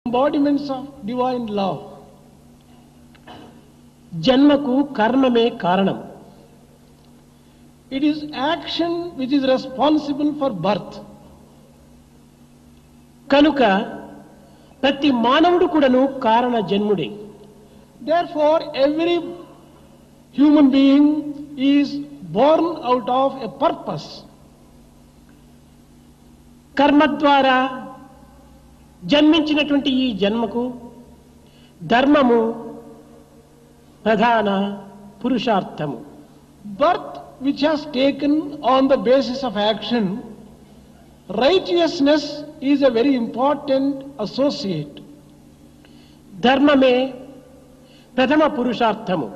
embodiments of divine love. జన్మకు కర్మమే కారణం. It is action which is responsible for birth. కనుక ప్రతి మానవుడు కూడాను కారణ జన్ముడే. Therefore, every human being is born out of a purpose. కర్మ ద్వారా జన్మించినటువంటి ఈ జన్మకు ధర్మము ప్రధాన పురుషార్థము. Birth which has taken on the basis of action, righteousness is a very important associate. ధర్మమే ప్రథమ పురుషార్థము.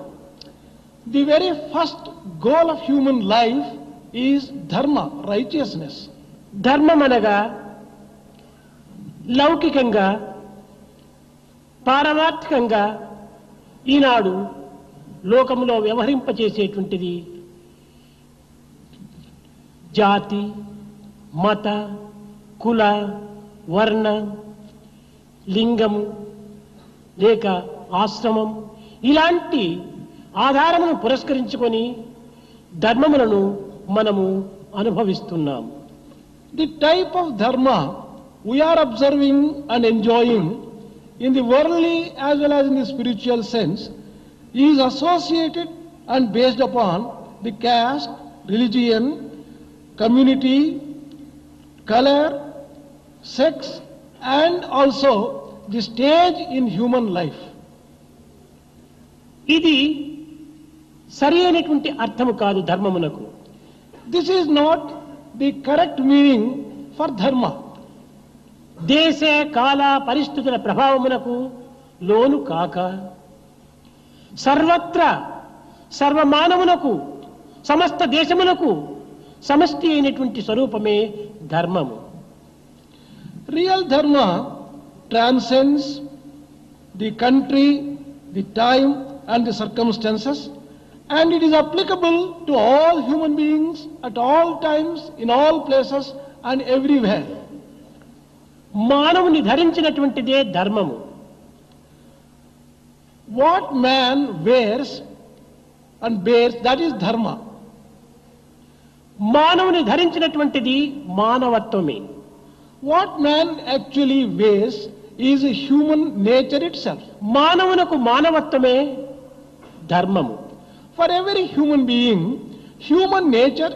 The very first goal of human life is dharma, righteousness. ధర్మం అనగా లౌకికంగా పారమార్థికంగా ఈనాడు లోకములో వ్యవహరింపచేసేటువంటిది జాతి, మత, కుల, వర్ణ, లింగము లేక ఆశ్రమం ఇలాంటి ఆధారమును పురస్కరించుకొని ధర్మములను మనము అనుభవిస్తున్నాము. The type of dharma we are observing and enjoying in the worldly as well as in the spiritual sense is associated and based upon the caste, religion, community, color, sex, and also the stage in human life. ఇది సరి అయినటువంటి అర్థము కాదు ధర్మమునకు. This is not the correct meaning for dharma. దేశ కాల పరిస్థితుల ప్రభావమునకు లోను కాక సర్వత్ర సర్వమానవునకు సమస్త దేశమునకు సమష్టి అయినటువంటి స్వరూపమే ధర్మము. Real dharma transcends the country, the time and the circumstances, and it is applicable to all human beings at all times, in all places and everywhere. మానవుని ధరించినటువంటిదే ధర్మము. What man wears and bears, that is dharma. మానవుని ధరించినటువంటిది మానవత్వమే. What man actually wears is human nature itself. మానవునకు మానవత్వమే ధర్మము. For every human being, human nature